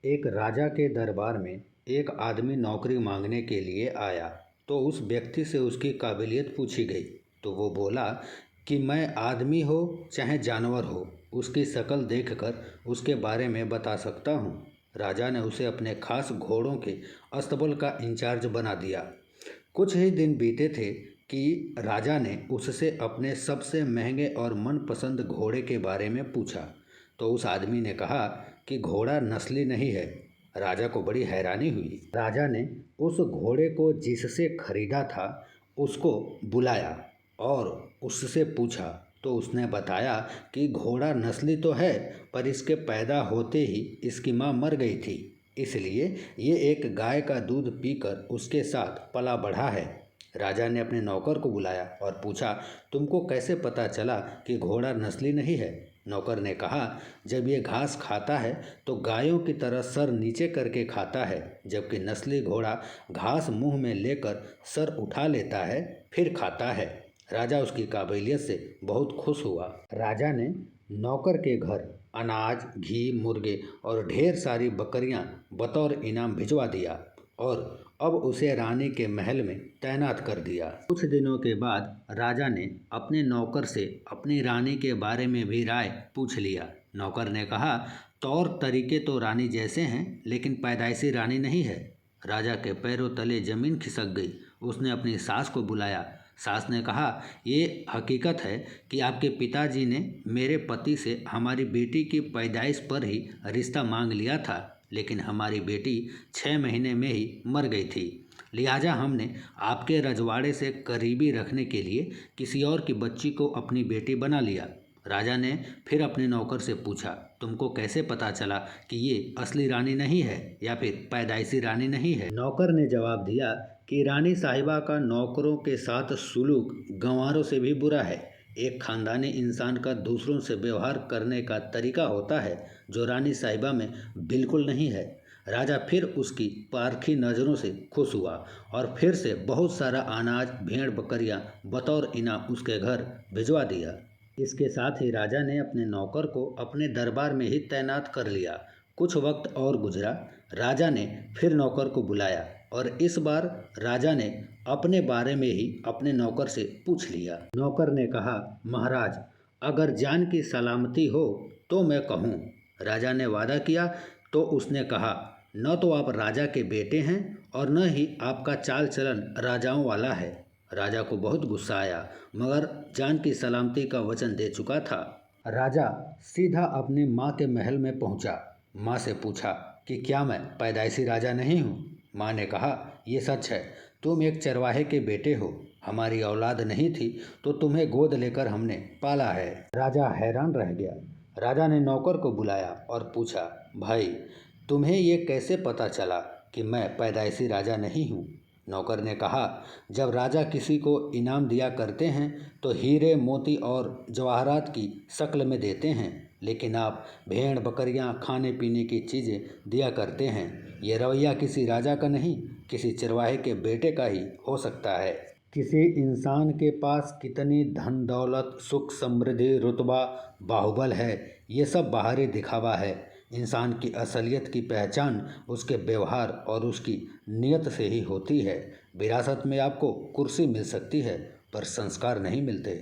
एक राजा के दरबार में एक आदमी नौकरी मांगने के लिए आया। तो उस व्यक्ति से उसकी काबिलियत पूछी गई। तो वो बोला कि मैं आदमी हो चाहे जानवर हो, उसकी शक्ल देखकर उसके बारे में बता सकता हूँ। राजा ने उसे अपने खास घोड़ों के अस्तबल का इंचार्ज बना दिया। कुछ ही दिन बीते थे कि राजा ने उससे अपने सबसे महंगे और मनपसंद घोड़े के बारे में पूछा। तो उस आदमी ने कहा कि घोड़ा नस्ली नहीं है। राजा को बड़ी हैरानी हुई। राजा ने उस घोड़े को जिससे खरीदा था उसको बुलाया और उससे पूछा। तो उसने बताया कि घोड़ा नस्ली तो है, पर इसके पैदा होते ही इसकी माँ मर गई थी, इसलिए ये एक गाय का दूध पीकर उसके साथ पला बढ़ा है। राजा ने अपने नौकर को बुलाया और पूछा, तुमको कैसे पता चला कि घोड़ा नस्ली नहीं है? नौकर ने कहा, जब ये घास खाता है तो गायों की तरह सर नीचे करके खाता है, जबकि नस्ली घोड़ा घास मुंह में लेकर सर उठा लेता है फिर खाता है। राजा उसकी काबिलियत से बहुत खुश हुआ। राजा ने नौकर के घर अनाज, घी, मुर्गे और ढेर सारी बकरियां बतौर इनाम भिजवा दिया और अब उसे रानी के महल में तैनात कर दिया। कुछ दिनों के बाद राजा ने अपने नौकर से अपनी रानी के बारे में भी राय पूछ लिया। नौकर ने कहा, तौर तरीके तो रानी जैसे हैं, लेकिन पैदाइशी रानी नहीं है। राजा के पैरों तले जमीन खिसक गई। उसने अपनी सास को बुलाया। सास ने कहा, ये हकीकत है कि आपके पिताजी ने मेरे पति से हमारी बेटी की पैदाइश पर ही रिश्ता मांग लिया था, लेकिन हमारी बेटी 6 महीने में ही मर गई थी। लिहाजा हमने आपके रजवाड़े से करीबी रखने के लिए किसी और की बच्ची को अपनी बेटी बना लिया। राजा ने फिर अपने नौकर से पूछा, तुमको कैसे पता चला कि ये असली रानी नहीं है या फिर पैदाइशी रानी नहीं है? नौकर ने जवाब दिया कि रानी साहिबा का नौकरों के साथ सुलूक गंवारों से भी बुरा है। एक खानदानी इंसान का दूसरों से व्यवहार करने का तरीका होता है जो रानी साहिबा में बिल्कुल नहीं है। राजा फिर उसकी पारखी नज़रों से खुश हुआ और फिर से बहुत सारा अनाज, भेड़ बकरियां बतौर इनाम उसके घर भिजवा दिया। इसके साथ ही राजा ने अपने नौकर को अपने दरबार में ही तैनात कर लिया। कुछ वक्त और गुजरा। राजा ने फिर नौकर को बुलाया और इस बार राजा ने अपने बारे में ही अपने नौकर से पूछ लिया। नौकर ने कहा, महाराज, अगर जान की सलामती हो तो मैं कहूँ। राजा ने वादा किया तो उसने कहा, न तो आप राजा के बेटे हैं और न ही आपका चाल चलन राजाओं वाला है। राजा को बहुत गुस्सा आया, मगर जान की सलामती का वचन दे चुका था। राजा सीधा अपनी माँ के महल में पहुँचा। माँ से पूछा कि क्या मैं पैदाइशी राजा नहीं हूँ? माँ ने कहा, ये सच है, तुम एक चरवाहे के बेटे हो। हमारी औलाद नहीं थी तो तुम्हें गोद लेकर हमने पाला है। राजा हैरान रह गया। राजा ने नौकर को बुलाया और पूछा, भाई, तुम्हें ये कैसे पता चला कि मैं पैदाइशी राजा नहीं हूँ? नौकर ने कहा, जब राजा किसी को इनाम दिया करते हैं तो हीरे, मोती और जवाहरात की शक्ल में देते हैं, लेकिन आप भेड़ बकरियां, खाने पीने की चीज़ें दिया करते हैं। ये रवैया किसी राजा का नहीं, किसी चरवाहे के बेटे का ही हो सकता है। किसी इंसान के पास कितनी धन दौलत, सुख समृद्धि, रुतबा, बाहुबल है, ये सब बाहरी दिखावा है। इंसान की असलियत की पहचान उसके व्यवहार और उसकी नीयत से ही होती है। विरासत में आपको कुर्सी मिल सकती है, पर संस्कार नहीं मिलते।